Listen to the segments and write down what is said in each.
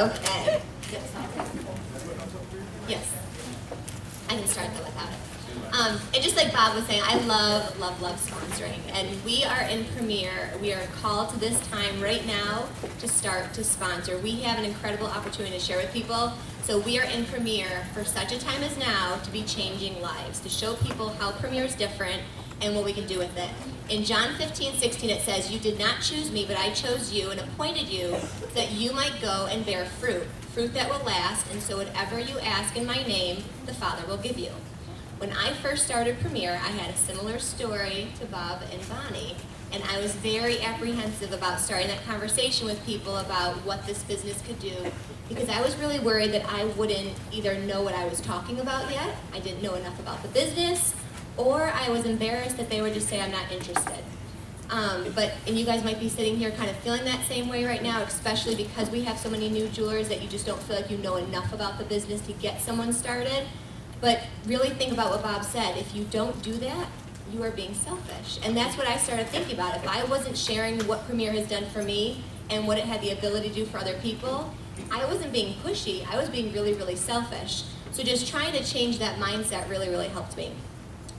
Okay. Yes. I can start though without it. And just like Bob was saying, I love, love, love sponsoring. And we are in Premier. We are called to this time right now to start to sponsor. We have an incredible opportunity to share with people. So we are in Premier for such a time as now to be changing lives, to show people how Premier is different and what we can do with it. In John 15:16 it says, "You did not choose me, but I chose you and appointed you that you might go and bear fruit, fruit that will last, and so whatever you ask in my name, the Father will give you." When I first started Premier, I had a similar story to Bob and Bonnie, and I was very apprehensive about starting that conversation with people about what this business could do, because I was really worried that I wouldn't either know what I was talking about yet, I didn't know enough about the business, or I was embarrassed that they would just say, "I'm not interested." And you guys might be sitting here kind of feeling that same way right now, especially because we have so many new jewelers that you just don't feel like you know enough about the business to get someone started. But really think about what Bob said. If you don't do that, you are being selfish. And that's what I started thinking about. If I wasn't sharing what Premier has done for me and what it had the ability to do for other people, I wasn't being pushy. I was being really, really selfish. So just trying to change that mindset really, really helped me.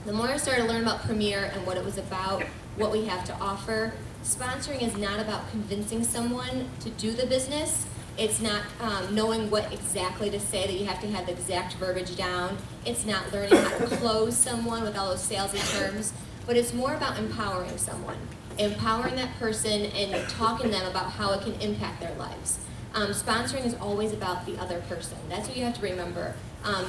The more I started to learn about Premier and what it was about, what we have to offer, sponsoring is not about convincing someone to do the business. It's not knowing what exactly to say, that you have to have the exact verbiage down. It's not learning how to close someone with all those salesy terms, but it's more about empowering someone. Empowering that person and talking to them about how it can impact their lives. Sponsoring is always about the other person. That's what you have to remember.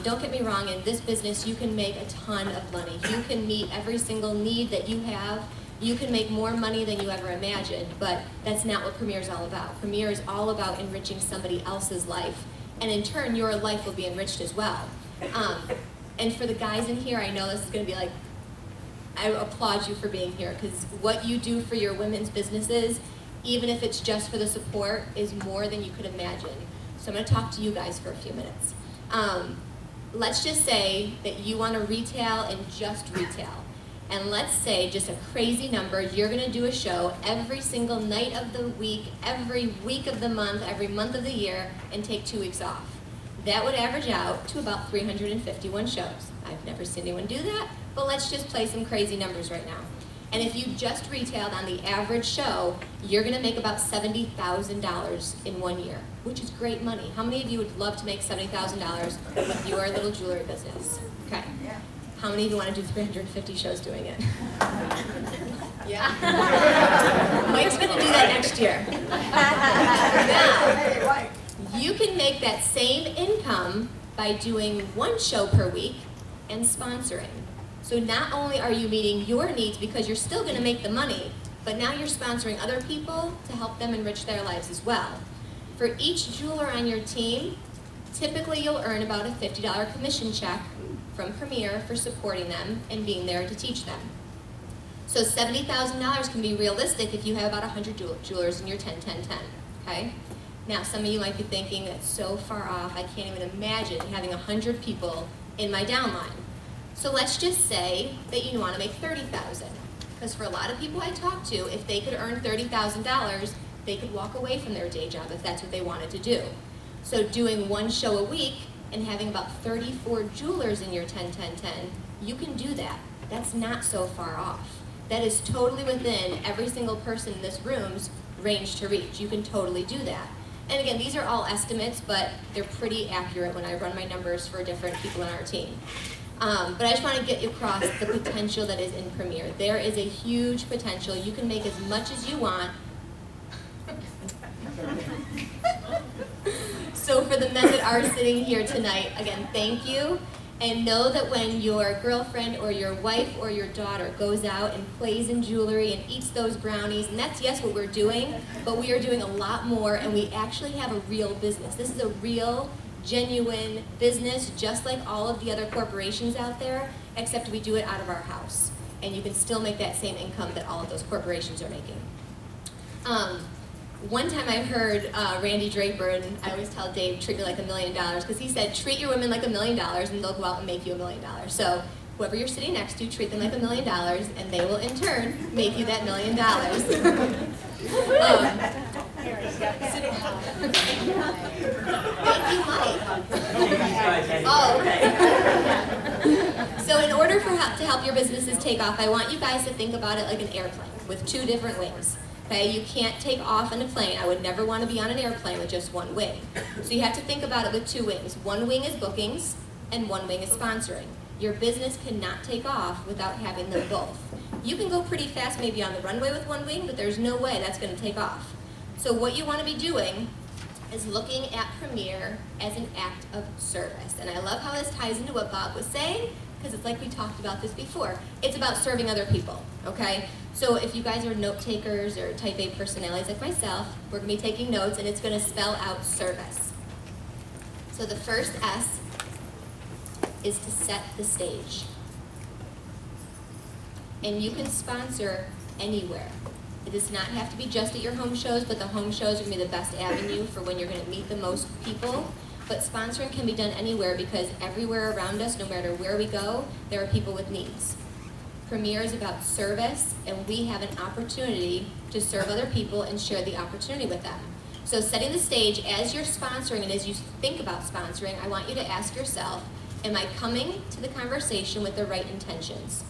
Don't get me wrong, in this business you can make a ton of money. You can meet every single need that you have. You can make more money than you ever imagined, but that's not what Premier is all about. Premier is all about enriching somebody else's life, and in turn, your life will be enriched as well. And for the guys in here, I know this is going to be like, I applaud you for being here, because what you do for your women's businesses, even if it's just for the support, is more than you could imagine. So I'm going to talk to you guys for a few minutes. Let's just say that you want to retail and just retail. And let's say, just a crazy number, you're going to do a show every single night of the week, every week of the month, every month of the year, and take 2 weeks off. That would average out to about 351 shows. I've never seen anyone do that, but let's just play some crazy numbers right now. And if you just retailed on the average show, you're going to make about $70,000 in 1 year, which is great money. How many of you would love to make $70,000 with your little jewelry business? Okay. How many of you want to do 350 shows doing it? Yeah. Mike's going to do that next year. Now, you can make that same income by doing 1 show per week and sponsoring. So not only are you meeting your needs because you're still going to make the money, but now you're sponsoring other people to help them enrich their lives as well. For each jeweler on your team, typically you'll earn about a $50 commission check from Premier for supporting them and being there to teach them. So $70,000 can be realistic if you have about 100 jewelers in your 10-10-10, okay? Now, some of you might be thinking, that's so far off, I can't even imagine having 100 people in my downline. So let's just say that you want to make $30,000, because for a lot of people I talk to, if they could earn $30,000, they could walk away from their day job if that's what they wanted to do. So doing 1 show a week and having about 34 jewelers in your 10-10-10, you can do that. That's not so far off. That is totally within every single person in this room's range to reach. You can totally do that. And again, these are all estimates, but they're pretty accurate when I run my numbers for different people in our team. But I just want to get you across the potential that is in Premier. There is a huge potential. You can make as much as you want. So for the men that are sitting here tonight, again, thank you. And know that when your girlfriend or your wife or your daughter goes out and plays in jewelry and eats those brownies, and that's, yes, what we're doing, but we are doing a lot more, and we actually have a real business. This is a real, genuine business, just like all of the other corporations out there, except we do it out of our house. And you can still make that same income that all of those corporations are making. One time I heard Randy Draper, and I always tell Dave, treat me like $1 million, because he said, treat your women like $1 million and they'll go out and make you $1 million. So whoever you're sitting next to, treat them like $1 million and they will in turn make you that $1 million. You might. Oh, okay. So in order to help your businesses take off, I want you guys to think about it like an airplane with two different wings. Okay, you can't take off in a plane. I would never want to be on an airplane with just one wing. So you have to think about it with two wings. One wing is bookings, and one wing is sponsoring. Your business cannot take off without having them both. You can go pretty fast maybe on the runway with one wing, but there's no way that's going to take off. So what you want to be doing is looking at Premier as an act of service. And I love how this ties into what Bob was saying, because it's like we talked about this before. It's about serving other people, okay? So if you guys are note takers or type A personalities like myself, we're going to be taking notes, and it's going to spell out service. So the first S is to set the stage. And you can sponsor anywhere. It does not have to be just at your home shows, but the home shows are going to be the best avenue for when you're going to meet the most people. But sponsoring can be done anywhere, because everywhere around us, no matter where we go, there are people with needs. Premier is about service, and we have an opportunity to serve other people and share the opportunity with them. So setting the stage, as you're sponsoring and as you think about sponsoring, I want you to ask yourself, am I coming to the conversation with the right intentions?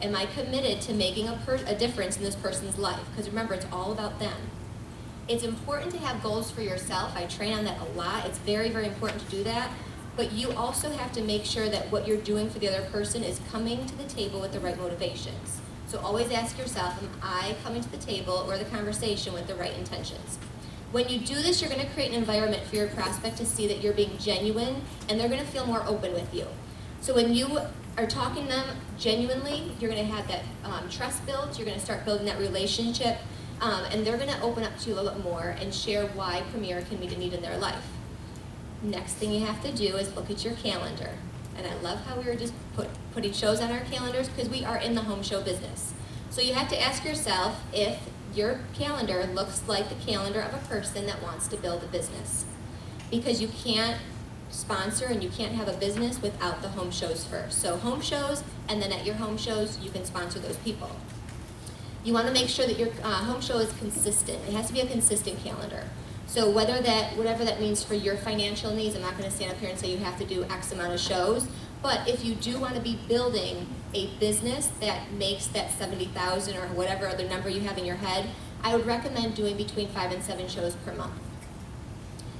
Am I committed to making a difference in this person's life? Because remember, it's all about them. It's important to have goals for yourself. I train on that a lot. It's very, very important to do that. But you also have to make sure that what you're doing for the other person is coming to the table with the right motivations. So always ask yourself, am I coming to the table or the conversation with the right intentions? When you do this, you're going to create an environment for your prospect to see that you're being genuine, and they're going to feel more open with you. So when you are talking to them genuinely, you're going to have that trust built, you're going to start building that relationship, and they're going to open up to you a little bit more and share why Premier can meet a need in their life. Next thing you have to do is look at your calendar. And I love how we were just putting shows on our calendars, because we are in the home show business. So you have to ask yourself if your calendar looks like the calendar of a person that wants to build a business. Because you can't sponsor and you can't have a business without the home shows first. So home shows, and then at your home shows, you can sponsor those people. You want to make sure that your home show is consistent. It has to be a consistent calendar. So whatever that means for your financial needs, I'm not going to stand up here and say you have to do X amount of shows, but if you do want to be building a business that makes that 70,000 or whatever other number you have in your head, I would recommend doing between 5 and 7 shows per month.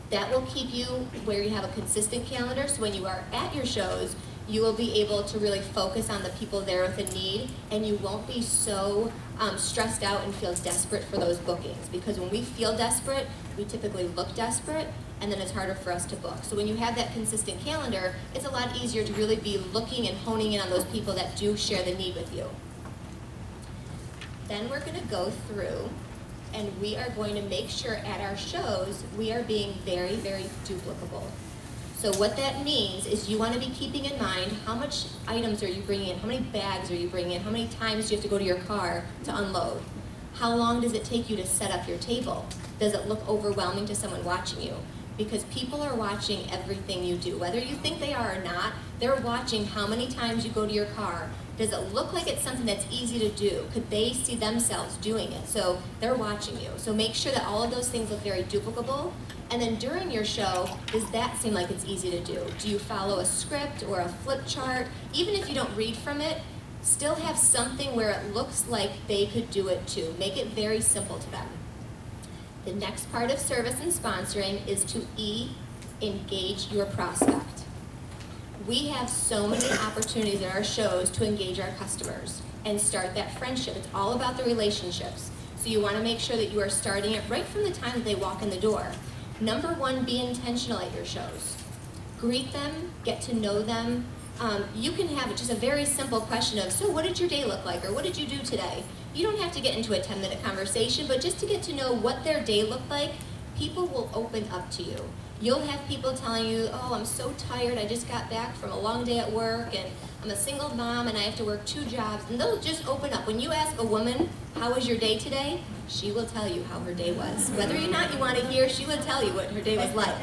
That will keep you where you have a consistent calendar, so when you are at your shows, you will be able to really focus on the people there with a need, and you won't be so stressed out and feel desperate for those bookings. Because when we feel desperate, we typically look desperate, and then it's harder for us to book. So when you have that consistent calendar, it's a lot easier to really be looking and honing in on those people that do share the need with you. Then we're going to go through, and we are going to make sure at our shows we are being very, very duplicable. So what that means is you want to be keeping in mind how much items are you bringing in, how many bags are you bringing in, how many times do you have to go to your car to unload, how long does it take you to set up your table, does it look overwhelming to someone watching you? Because people are watching everything you do, whether you think they are or not. They're watching how many times you go to your car. Does it look like it's something that's easy to do? Could they see themselves doing it? So they're watching you. So make sure that all of those things look very duplicable. And then during your show, does that seem like it's easy to do? Do you follow a script or a flip chart? Even if you don't read from it, still have something where it looks like they could do it too. Make it very simple to them. The next part of service and sponsoring is to engage your prospect. We have so many opportunities at our shows to engage our customers and start that friendship. It's all about the relationships. So you want to make sure that you are starting it right from the time that they walk in the door. Number one, be intentional at your shows. Greet them, get to know them. You can have just a very simple question of, so what did your day look like, or what did you do today? You don't have to get into a 10-minute conversation, but just to get to know what their day looked like, people will open up to you. You'll have people telling you, oh, I'm so tired, I just got back from a long day at work, and I'm a single mom, and I have to work 2 jobs, and they'll just open up. When you ask a woman, how was your day today? She will tell you how her day was. Whether or not you want to hear, she will tell you what her day was like.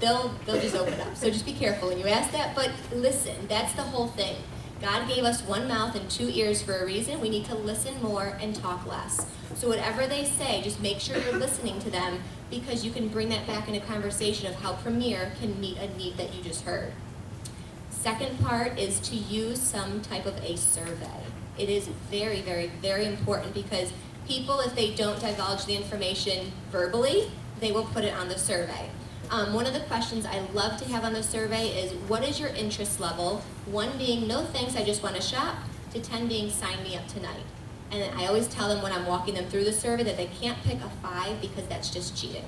They'll just open up. So just be careful when you ask that, but listen, that's the whole thing. God gave us one mouth and two ears for a reason. We need to listen more and talk less. So whatever they say, just make sure you're listening to them, because you can bring that back into conversation of how Premier can meet a need that you just heard. Second part is to use some type of a survey. It is very, very, very important, because people, if they don't divulge the information verbally, they will put it on the survey. One of the questions I love to have on the survey is, what is your interest level? 1 being, no thanks, I just want to shop, to 10 being, sign me up tonight. And I always tell them when I'm walking them through the survey that they can't pick a 5, because that's just cheating.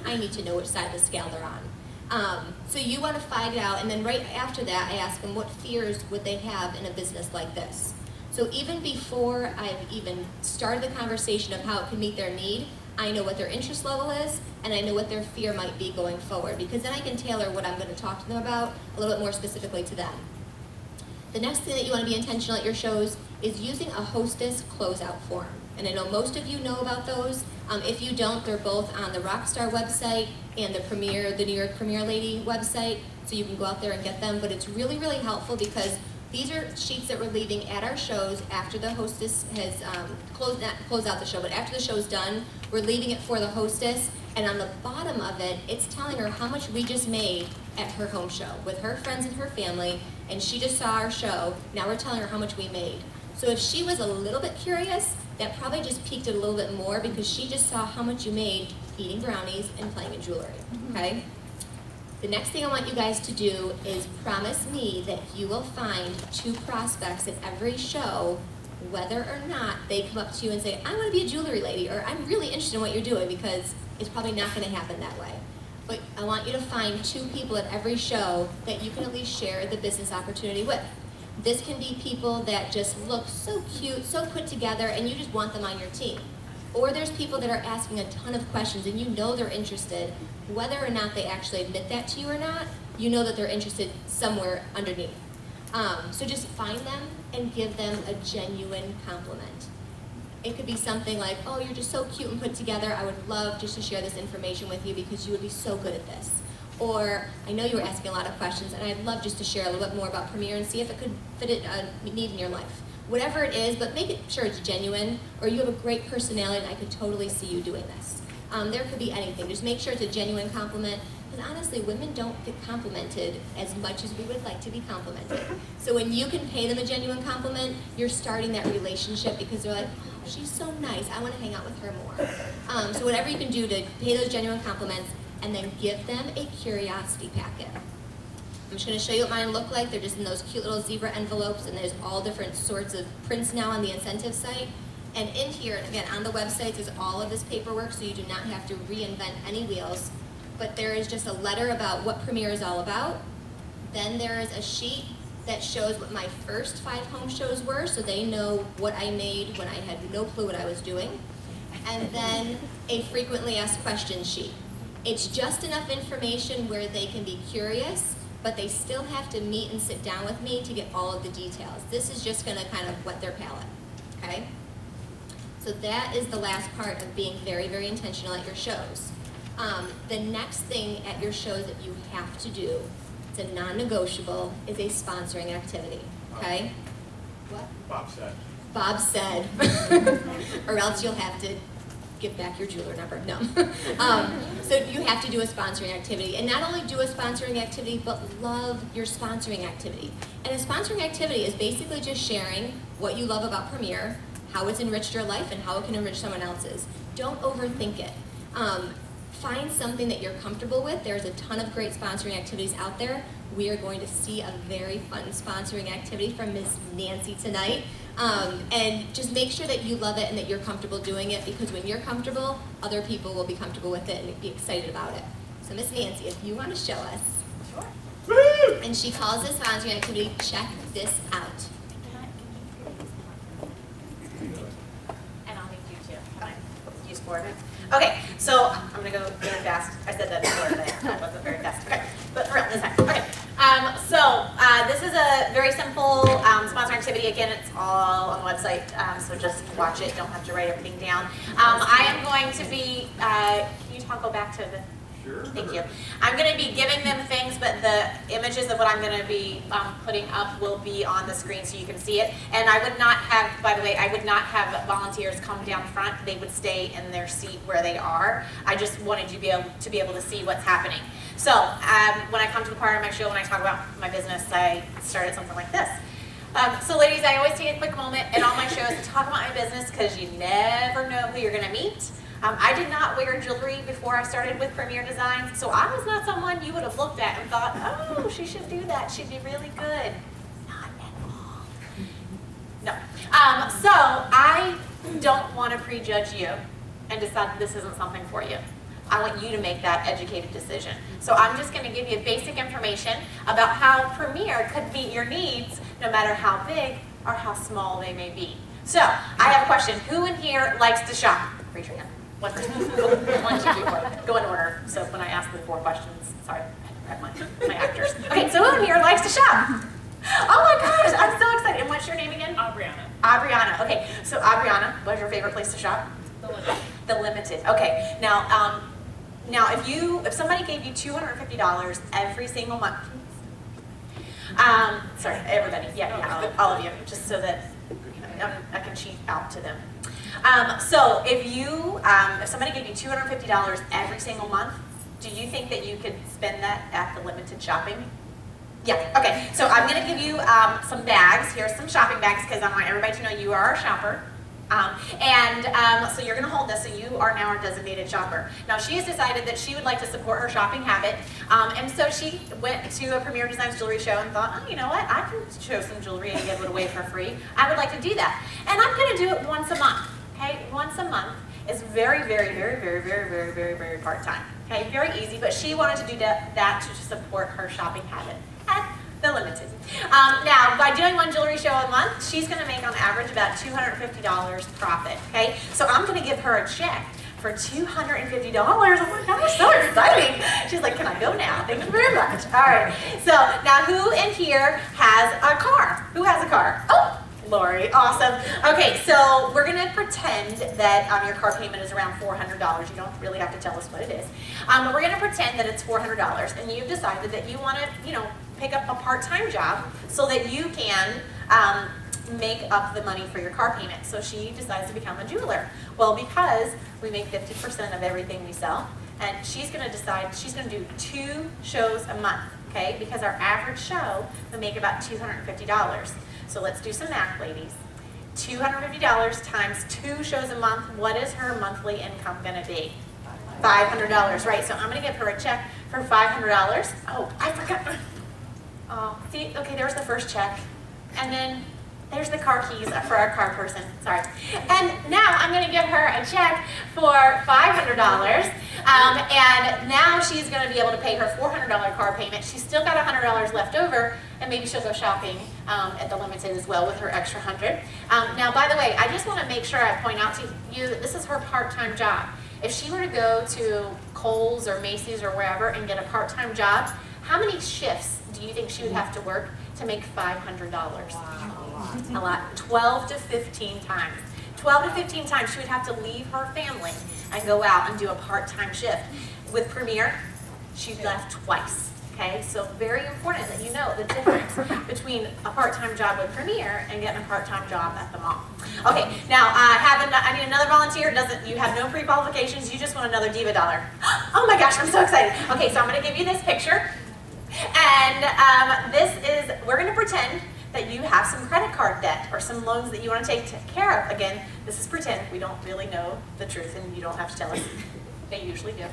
I need to know which side of the scale they're on. So you want to find out, and then right after that, I ask them what fears would they have in a business like this. So even before I've even started the conversation of how it can meet their need, I know what their interest level is, and I know what their fear might be going forward, because then I can tailor what I'm going to talk to them about a little bit more specifically to them. The next thing that you want to be intentional at your shows is using a hostess closeout form. And I know most of you know about those. If you don't, they're both on the Rockstar website and the New York Premier Lady website, so you can go out there and get them. But it's really, really helpful, because these are sheets that we're leaving at our shows after the hostess has closed out the show, but after the show's done, we're leaving it for the hostess, and on the bottom of it, it's telling her how much we just made at her home show with her friends and her family, and she just saw our show. Now we're telling her how much we made. So if she was a little bit curious, that probably just piqued it a little bit more, because she just saw how much you made eating brownies and playing in jewelry, okay? The next thing I want you guys to do is promise me that you will find 2 prospects at every show, whether or not they come up to you and say, I want to be a jewelry lady, or I'm really interested in what you're doing, because it's probably not going to happen that way. But I want you to find 2 people at every show that you can at least share the business opportunity with. This can be people that just look so cute, so put together, and you just want them on your team. Or there's people that are asking a ton of questions and you know they're interested. Whether or not they actually admit that to you or not, you know that they're interested somewhere underneath. So just find them and give them a genuine compliment. It could be something like, oh, you're just so cute and put together. I would love just to share this information with you because you would be so good at this. Or, I know you were asking a lot of questions, and I'd love just to share a little bit more about Premier and see if it could fit a need in your life. Whatever it is, but make it sure it's genuine, or you have a great personality and I could totally see you doing this. There could be anything. Just make sure it's a genuine compliment, because honestly, women don't get complimented as much as we would like to be complimented. So when you can pay them a genuine compliment, you're starting that relationship, because they're like, oh, she's so nice, I want to hang out with her more. So whatever you can do to pay those genuine compliments, and then give them a curiosity packet. I'm just going to show you what mine look like. They're just in those cute little zebra envelopes, and there's all different sorts of prints now on the incentive site. And in here, and again, on the website is all of this paperwork, so you do not have to reinvent any wheels. But there is just a letter about what Premier is all about. Then there is a sheet that shows what my first 5 home shows were, so they know what I made when I had no clue what I was doing. And then a frequently asked questions sheet. It's just enough information where they can be curious, but they still have to meet and sit down with me to get all of the details. This is just going to kind of whet their palate, okay? So that is the last part of being very, very intentional at your shows. The next thing at your shows that you have to do, it's a non-negotiable, is a sponsoring activity, okay? What? Bob said. Bob said, or else you'll have to give back your jeweler number. No. So you have to do a sponsoring activity. And not only do a sponsoring activity, but love your sponsoring activity. And a sponsoring activity is basically just sharing what you love about Premier, how it's enriched your life, and how it can enrich someone else's. Don't overthink it. Find something that you're comfortable with. There's a ton of great sponsoring activities out there. We are going to see a very fun sponsoring activity from Miss Nancy tonight. And just make sure that you love it and that you're comfortable doing it, because when you're comfortable, other people will be comfortable with it and be excited about it. So Miss Nancy, if you want to show us. Sure. Woo! And she calls this sponsoring activity, check this out. And I'll need you too. Can I use 4 of it? Okay, so I'm going to go really fast. I said that before, but I wasn't very fast. Okay, but for real, this time. Okay. This is a very simple sponsor activity. Again, it's all on the website, so just watch it. Don't have to write everything down. I am going to be, can you go back to the Sure. Thank you. I'm going to be giving them things, but the images of what I'm going to be putting up will be on the screen so you can see it. And I would not have, by the way, I would not have volunteers come down front. They would stay in their seat where they are. I just wanted you to be able to see what's happening. So when I come to the part of my show, when I talk about my business, I started something like this. So ladies, I always take a quick moment in all my shows to talk about my business because you never know who you're going to meet. I did not wear jewelry before I started with Premier Designs, so I was not someone you would have looked at and thought, oh, she should do that. She'd be really good. Not at all. No. So I don't want to prejudge you and decide that this isn't something for you. I want you to make that educated decision. So I'm just going to give you basic information about how Premier could meet your needs no matter how big or how small they may be. So I have a question. Who in here likes to shop? Raise your hand. One person. One, two, three, four. Go in order. So when I ask the 4 questions, sorry, I have my actors. Okay, so who in here likes to shop? Oh my gosh, I'm so excited. And what's your name again? Aubriana. Aubriana. Okay, so Aubriana, what's your favorite place to shop? The Limited. The Limited. Okay, now if somebody gave you $250 every single month, sorry, everybody, yeah, all of you, just so that I can cheat out to them. So if somebody gave you $250 every single month, do you think that you could spend that at the Limited shopping? Yeah, okay, so I'm going to give you some bags. Here's some shopping bags because I want everybody to know you are a shopper. So you're going to hold this, so you are now our designated shopper. Now she has decided that she would like to support her shopping habit, and so she went to a Premier Designs jewelry show and thought, oh, you know what, I can show some jewelry and give it away for free. I would like to do that. And I'm going to do it once a month, okay? Once a month is very, very, very, very, very, very, very, very part-time, okay? Very easy, but she wanted to do that to support her shopping habit at the Limited. Now, by doing one jewelry show a month, she's going to make on average about $250 profit, okay? So I'm going to give her a check for $250. Oh my gosh, so exciting. She's like, can I go now? Thank you very much. All right, so now who in here has a car? Who has a car? Oh, Lori, awesome. Okay, so we're going to pretend that your car payment is around $400. You don't really have to tell us what it is. But we're going to pretend that it's $400, and you've decided that you want to, pick up a part-time job so that you can make up the money for your car payment. So she decides to become a jeweler. Well, because we make 50% of everything we sell, and she's going to decide she's going to do 2 shows a month, okay? Because our average show would make about $250. So let's do some math, ladies. $250 times 2 shows a month, what is her monthly income going to be? $500, right? So I'm going to give her a check for $500. Oh, I forgot. Oh, see, okay, there's the first check. And then there's the car keys for our car person, sorry. And now I'm gonna give her a check for $500. And now she's gonna be able to pay her $400 car payment. She's still got $100 left over, and maybe she'll go shopping at the Limited as well with her extra $100. Now, by the way, I just wanna make sure I point out to you that this is her part-time job. If she were to go to Kohl's or Macy's or wherever and get a part-time job, how many shifts do you think she would have to work to make $500? Wow. A lot. 12 to 15 times. 12 to 15 times she would have to leave her family and go out and do a part-time shift. With Premier, she left twice. Okay, so very important that you know the difference between a part-time job with Premier and getting a part-time job at the mall. Okay, now I need another volunteer. You have no pre-qualifications, you just want another Diva dollar. Oh my gosh, I'm so excited. Okay, so I'm gonna give you this picture. And we're going to pretend that you have some credit card debt or some loans that you want to take care of. Again, this is pretend. We don't really know the truth, and you don't have to tell us. They usually do.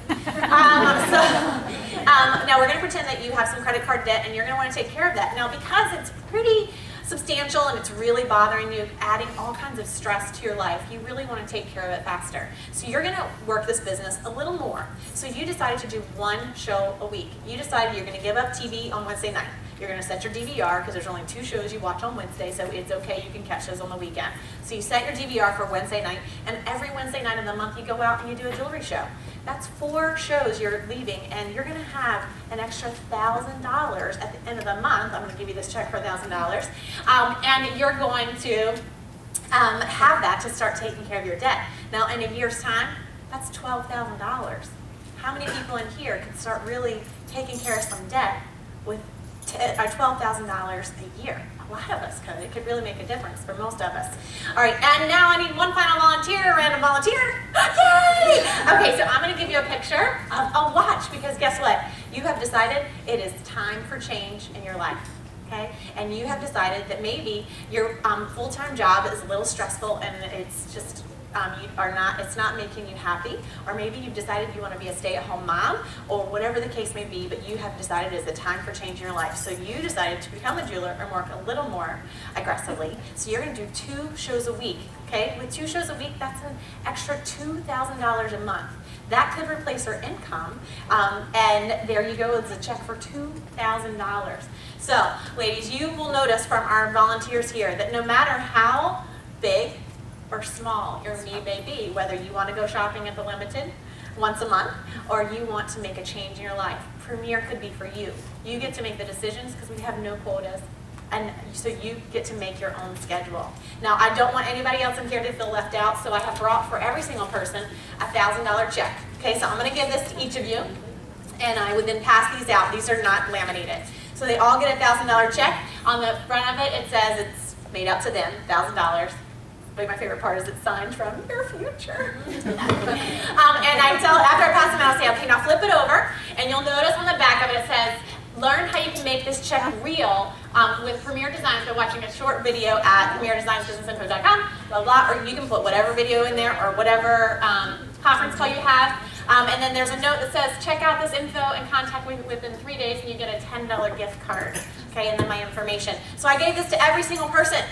Now we're going to pretend that you have some credit card debt, and you're going to want to take care of that. Now, because it's pretty substantial and it's really bothering you, adding all kinds of stress to your life, you really want to take care of it faster. So you're going to work this business a little more. So you decided to do 1 show a week. You decided you're going to give up TV on Wednesday night. You're going to set your DVR because there's only 2 shows you watch on Wednesday, so it's okay, you can catch those on the weekend. So you set your DVR for Wednesday night, and every Wednesday night of the month you go out and you do a jewelry show. That's 4 shows you're leaving, and you're going to have an extra $1,000 at the end of the month. I'm going to give you this check for $1,000, and you're going to have that to start taking care of your debt. Now, in a year's time, that's $12,000. How many people in here could start really taking care of some debt with $12,000 a year? A lot of us could. It could really make a difference for most of us. All right, and now I need one final volunteer, a random volunteer. Yay! Okay, so I'm going to give you a picture of a watch because guess what? You have decided it is time for change in your life. Okay? And you have decided that maybe your full-time job is a little stressful and it's just it's not making you happy, or maybe you've decided you want to be a stay-at-home mom, or whatever the case may be, but you have decided it's a time for change in your life. So you decided to become a jeweler and work a little more aggressively. So you're going to do 2 shows a week. Okay? With 2 shows a week, that's an extra $2,000 a month. That could replace her income, and there you go, it's a check for $2,000. So, ladies, you will notice from our volunteers here that no matter how big or small your need may be, whether you want to go shopping at the Limited once a month or you want to make a change in your life, Premier could be for you. You get to make the decisions because we have no quotas. And so you get to make your own schedule. Now, I don't want anybody else in here to feel left out, so I have brought for every single person a $1,000 check. Okay, so I'm going to give this to each of you, and I would then pass these out. These are not laminated. So they all get a $1,000 check. On the front of it, it says it's made out to them, $1,000. But my favorite part is it's signed from your future. And after I pass them out, I say, okay, now flip it over, and you'll notice on the back of it, it says, learn how you can make this check real with Premier Designs by watching a short video at premierdesignsbusinessinfo.com, blah, blah, or you can put whatever video in there or whatever conference call you have. And then there's a note that says, check out this info and contact me within 3 days and you get a $10 gift card, okay, and then my information. So I gave this to every single person.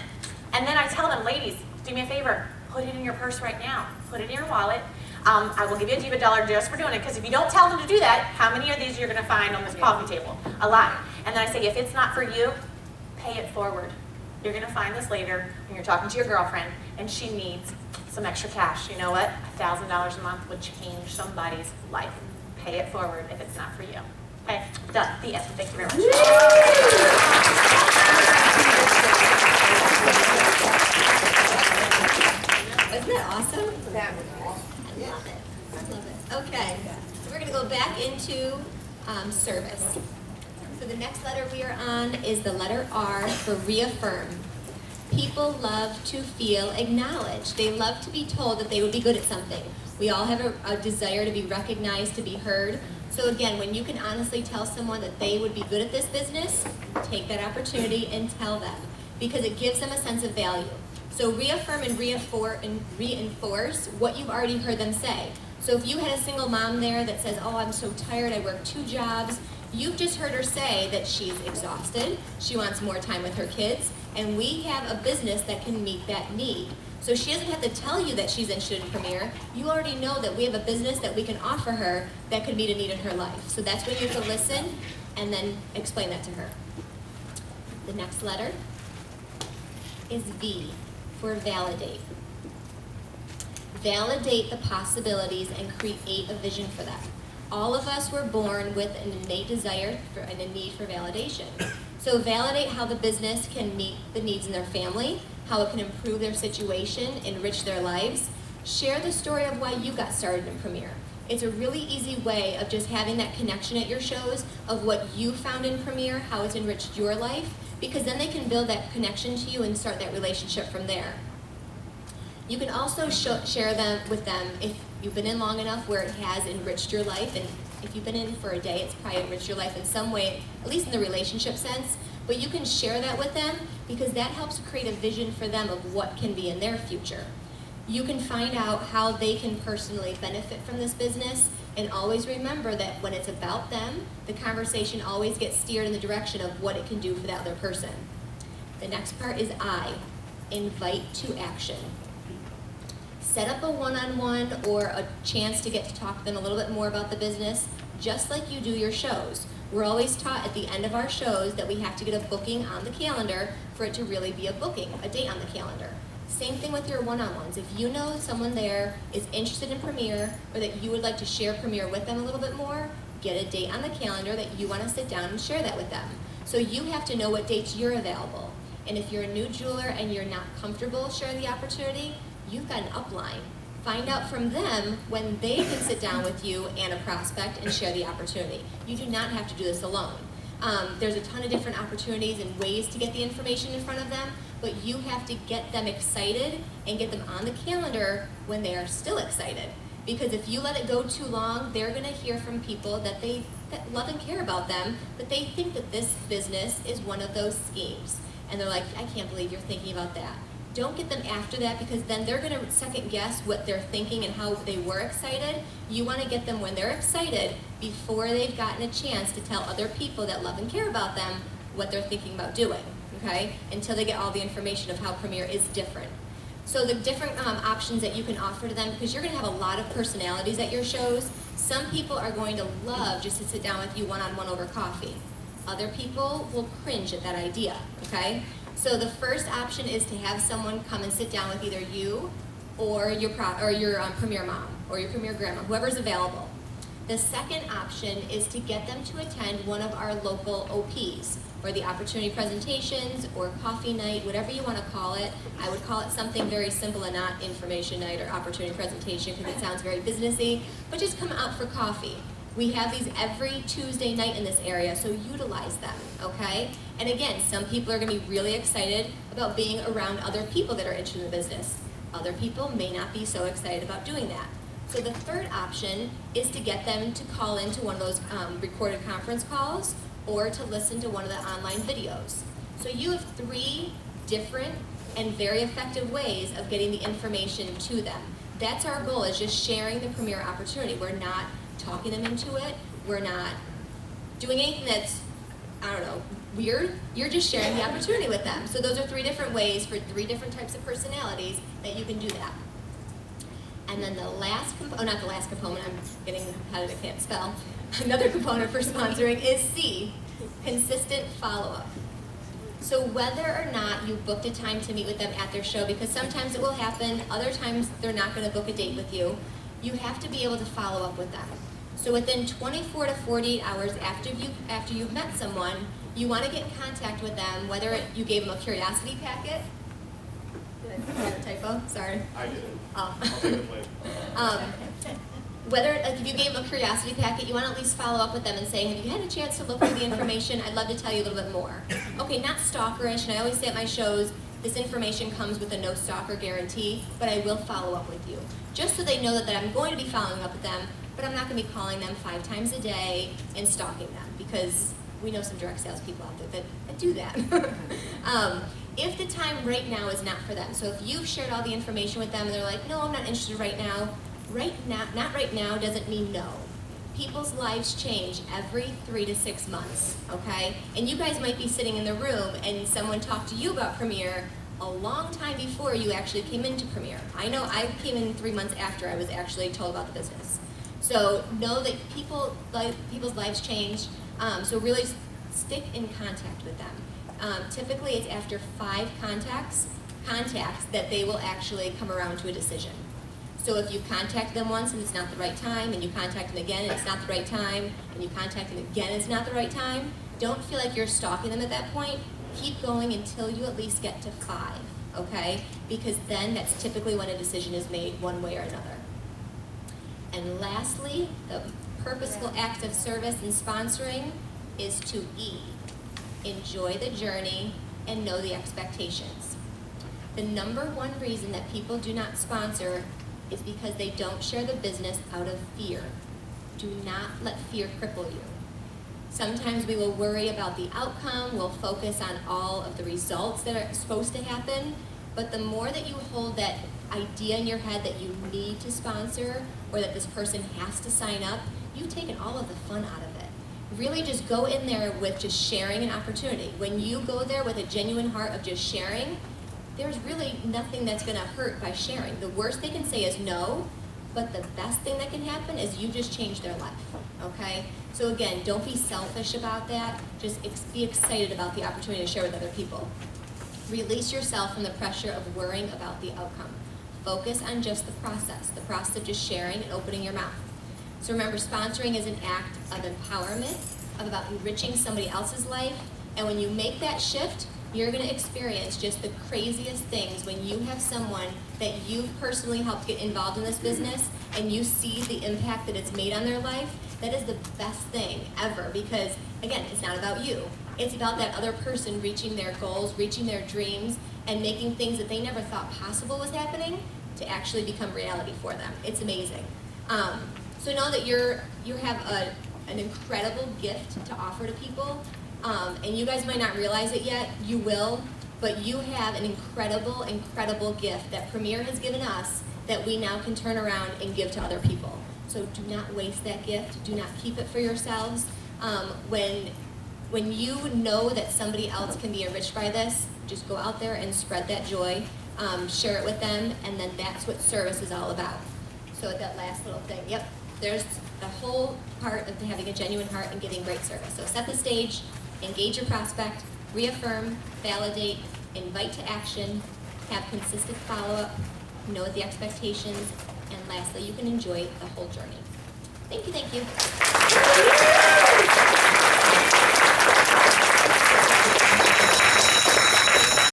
And then I tell them, ladies, do me a favor, put it in your purse right now. Put it in your wallet. I will give you a Diva dollar just for doing it, because if you don't tell them to do that, how many of these you're going to find on this coffee table? A lot. And then I say, if it's not for you, pay it forward. You're going to find this later when you're talking to your girlfriend and she needs some extra cash. You know what? $1,000 a month would change somebody's life. Pay it forward if it's not for you. Okay, done. The end. Thank you very much. Isn't that awesome? That was awesome. I love it. I love it. Okay, so we're going to go back into service. So the next letter we are on is the letter R for reaffirm. People love to feel acknowledged. They love to be told that they would be good at something. We all have a desire to be recognized, to be heard. So again, when you can honestly tell someone that they would be good at this business, take that opportunity and tell them, because it gives them a sense of value. So reaffirm and reinforce what you've already heard them say. So if you had a single mom there that says, oh, I'm so tired, I work 2 jobs, you've just heard her say that she's exhausted, she wants more time with her kids, and we have a business that can meet that need. So she doesn't have to tell you that she's interested in Premier. You already know that we have a business that we can offer her that could meet a need in her life. So that's when you have to listen and then explain that to her. The next letter is V for validate. Validate the possibilities and create a vision for them. All of us were born with an innate desire and a need for validation. So validate how the business can meet the needs in their family, how it can improve their situation, enrich their lives. Share the story of why you got started in Premier. It's a really easy way of just having that connection at your shows of what you found in Premier, how it's enriched your life, because then they can build that connection to you and start that relationship from there. You can also share them with them if you've been in long enough where it has enriched your life, and if you've been in for a day, it's probably enriched your life in some way, at least in the relationship sense, but you can share that with them because that helps create a vision for them of what can be in their future. You can find out how they can personally benefit from this business, and always remember that when it's about them, the conversation always gets steered in the direction of what it can do for that other person. The next part is I, invite to action. Set up a one-on-one or a chance to get to talk to them a little bit more about the business, just like you do your shows. We're always taught at the end of our shows that we have to get a booking on the calendar for it to really be a booking, a date on the calendar. Same thing with your one-on-ones. If you know someone there is interested in Premier or that you would like to share Premier with them a little bit more, get a date on the calendar that you want to sit down and share that with them. So you have to know what dates you're available. And if you're a new jeweler and you're not comfortable sharing the opportunity, you've got an upline. Find out from them when they can sit down with you and a prospect and share the opportunity. You do not have to do this alone. There's a ton of different opportunities and ways to get the information in front of them, but you have to get them excited and get them on the calendar when they are still excited. Because if you let it go too long, they're gonna hear from people that love and care about them, but they think that this business is one of those schemes. And they're like, I can't believe you're thinking about that. Don't get them after that, because then they're gonna second guess what they're thinking and how they were excited. You wanna get them when they're excited before they've gotten a chance to tell other people that love and care about them what they're thinking about doing, okay? Until they get all the information of how Premier is different. So the different options that you can offer to them, because you're gonna have a lot of personalities at your shows. Some people are going to love just to sit down with you one-on-one over coffee. Other people will cringe at that idea, okay? So the first option is to have someone come and sit down with either you or your Premier mom or your Premier grandma, whoever's available. The second option is to get them to attend one of our local OPs, or the opportunity presentations, or coffee night, whatever you want to call it. I would call it something very simple and not information night or opportunity presentation, because it sounds very businessy, but just come out for coffee. We have these every Tuesday night in this area, so utilize them, okay? And again, some people are gonna be really excited about being around other people that are interested in the business. Other people may not be so excited about doing that. So the third option is to get them to call into one of those recorded conference calls, or to listen to one of the online videos. So you have 3 different and very effective ways of getting the information to them. That's our goal, is just sharing the Premier opportunity. We're not talking them into it. We're not doing anything that's, I don't know, weird. You're just sharing the opportunity with them. So those are 3 different ways for 3 different types of personalities that you can do that. And then the last not the last component, I'm getting repetitive, I can't spell. Another component for sponsoring is C, consistent follow-up. So whether or not you booked a time to meet with them at their show, because sometimes it will happen, other times they're not gonna book a date with you, you have to be able to follow up with them. So within 24 to 48 hours after you've met someone, you wanna get in contact with them, whether you gave them a curiosity packet. Did I put a typo? Sorry. I did it. Oh. I'll take the blame. Whether, like, if you gave them a curiosity packet, you want to at least follow up with them and say, have you had a chance to look through the information? I'd love to tell you a little bit more. Okay, not stalkerish, and I always say at my shows, this information comes with a no stalker guarantee, but I will follow up with you. Just so they know that I'm going to be following up with them, but I'm not going to be calling them 5 times a day and stalking them, because we know some direct sales people out there that do that. If the time right now is not for them, so if you've shared all the information with them and they're like, no, I'm not interested right now, not right now doesn't mean no. People's lives change every 3 to 6 months, okay? And you guys might be sitting in the room and someone talked to you about Premier a long time before you actually came into Premier. I know I came in 3 months after I was actually told about the business. So know that people's lives change, so really stick in contact with them. Typically it's after 5 contacts that they will actually come around to a decision. So if you contact them once and it's not the right time, and you contact them again and it's not the right time, and you contact them again and it's not the right time, don't feel like you're stalking them at that point. Keep going until you at least get to 5, okay? Because then that's typically when a decision is made one way or another. And lastly, the purposeful act of service and sponsoring is to E. Enjoy the journey and know the expectations. The number 1 reason that people do not sponsor is because they don't share the business out of fear. Do not let fear cripple you. Sometimes we will worry about the outcome, we'll focus on all of the results that are supposed to happen, but the more that you hold that idea in your head that you need to sponsor or that this person has to sign up, you've taken all of the fun out of it. Really just go in there with just sharing an opportunity. When you go there with a genuine heart of just sharing, there's really nothing that's gonna hurt by sharing. The worst they can say is no, but the best thing that can happen is you just change their life, okay? So again, don't be selfish about that. Just be excited about the opportunity to share with other people. Release yourself from the pressure of worrying about the outcome. Focus on just the process of just sharing and opening your mouth. So remember, sponsoring is an act of empowerment, of about enriching somebody else's life, and when you make that shift, You're going to experience just the craziest things when you have someone that you've personally helped get involved in this business and you see the impact that it's made on their life. That is the best thing ever because, again, it's not about you. It's about that other person reaching their goals, reaching their dreams, and making things that they never thought possible was happening to actually become reality for them. It's amazing. So know that you have an incredible gift to offer to people. And you guys might not realize it yet, you will, but you have an incredible, incredible gift that Premier has given us that we now can turn around and give to other people. So do not waste that gift, do not keep it for yourselves. When you know that somebody else can be enriched by this, just go out there and spread that joy, share it with them, and then that's what service is all about. So that last little thing, yep, there's the whole part of having a genuine heart and giving great service. So set the stage, engage your prospect, reaffirm, validate, invite to action, have consistent follow-up, know the expectations, and lastly, you can enjoy the whole journey. Thank you, thank you.